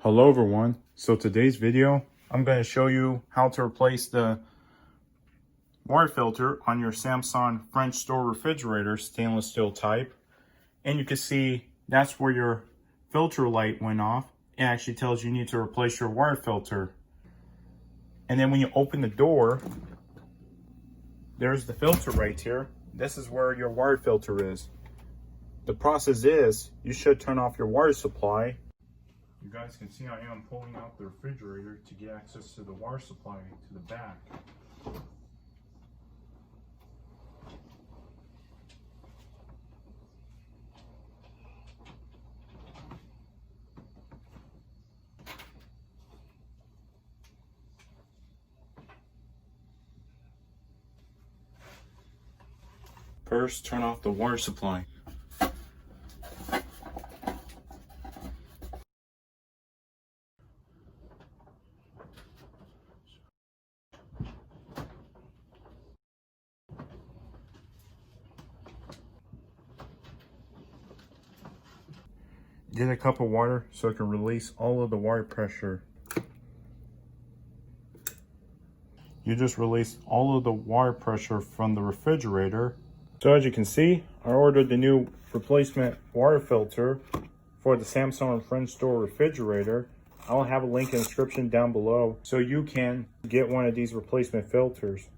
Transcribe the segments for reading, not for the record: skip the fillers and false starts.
Hello everyone. So today's video, I'm going to show you how to replace the water filter on your Samsung French door refrigerator, stainless steel type. And you can see that's where your filter light went off. It actually tells you need to replace your water filter. And then when you open the door, there's the filter right here. This is where your water filter is. The process is you should turn off your water supply. You guys can see I am pulling out the refrigerator to get access to the water supply to the back. First, turn off the water supply. Get a cup of water so it can release all of the water pressure. You just release all of the water pressure from the refrigerator. So as you can see, I ordered the new replacement water filter for the Samsung French door refrigerator. I'll have a link in the description down below so you can get one of these replacement filters.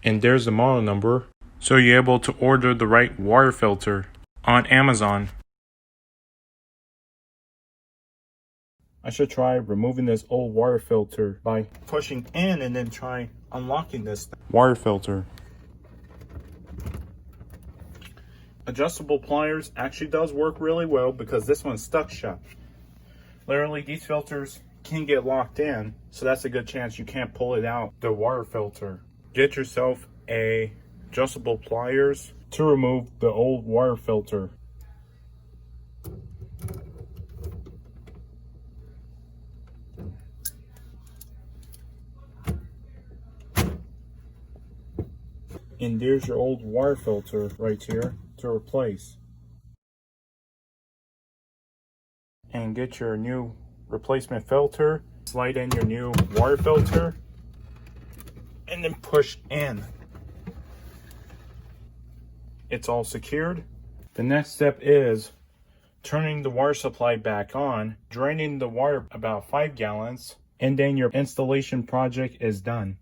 And there's the model number, so you're able to order the right water filter on Amazon. I should try removing this old water filter by pushing in and then try unlocking this water filter. Adjustable pliers actually does work really well because this one's stuck shut. Literally, these filters can get locked in, so that's a good chance you can't pull it out the water filter. Get yourself a adjustable pliers to remove the old water filter. And there's your old water filter right here to replace. And get your new replacement filter, slide in your new water filter, and then push in. It's all secured. The next step is turning the water supply back on, draining the water about 5 gallons, and then your installation project is done.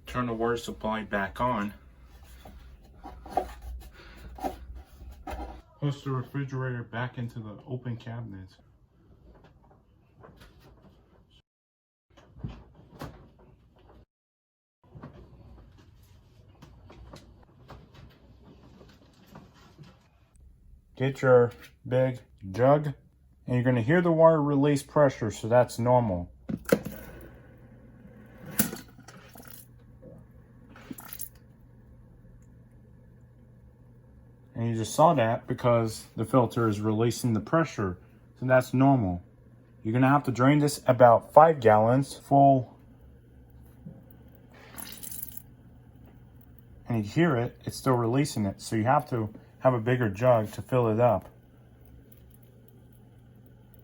Turn the water supply back on. Push the refrigerator back into the open cabinet. Get your big jug, and you're going to hear the water release pressure, so that's normal. And you just saw that because the filter is releasing the pressure, so that's normal. You're going to have to drain this about 5 gallons full. And you hear it, it's still releasing it, so you have to have a bigger jug to fill it up.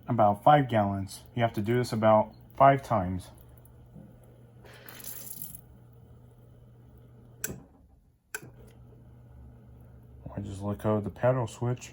About 5 gallons. You have to do this about 5 times. I just let go of the pedal switch.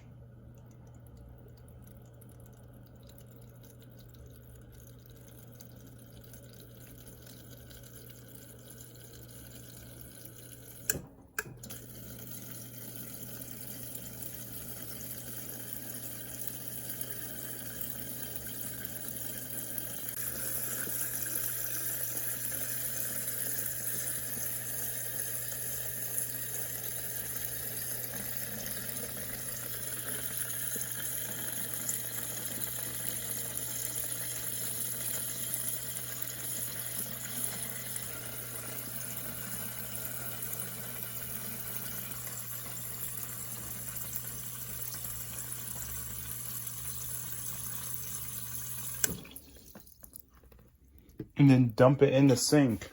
and then dump it in the sink.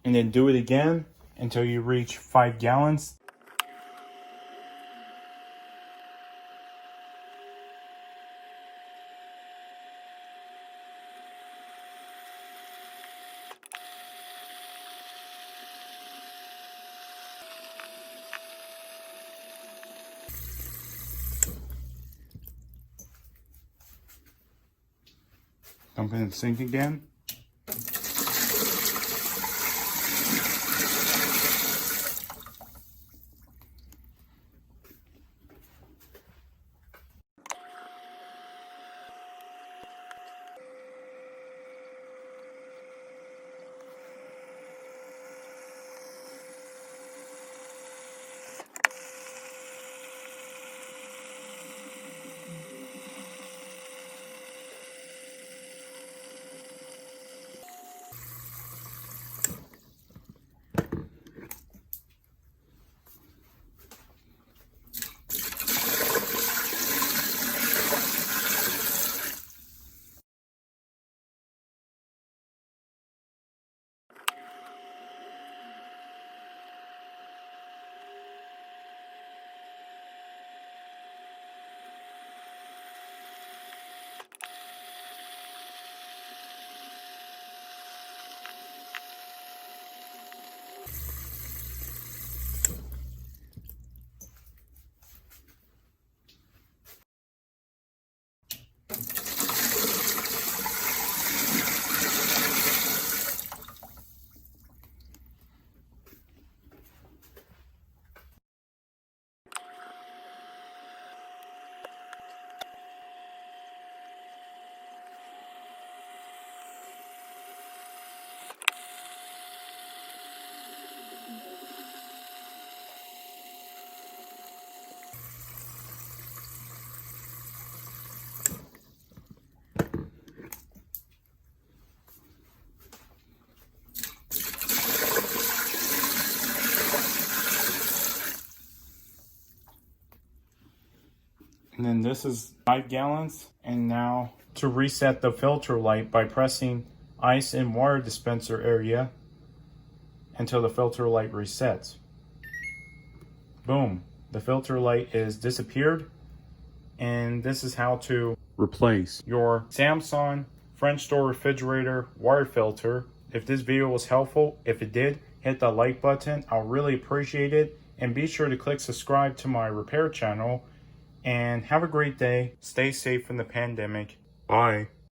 And then do it again until you reach 5 gallons. Dump it in the sink again. And then this is 5 gallons. And now to reset the filter light by pressing ice and water dispenser area until the filter light resets. Boom, the filter light is disappeared. And this is how to replace your Samsung French door refrigerator water filter. If this video was helpful, if it did, hit the like button. I'll really appreciate it. And be sure to click subscribe to my repair channel. And have a great day. Stay safe in the pandemic. Bye.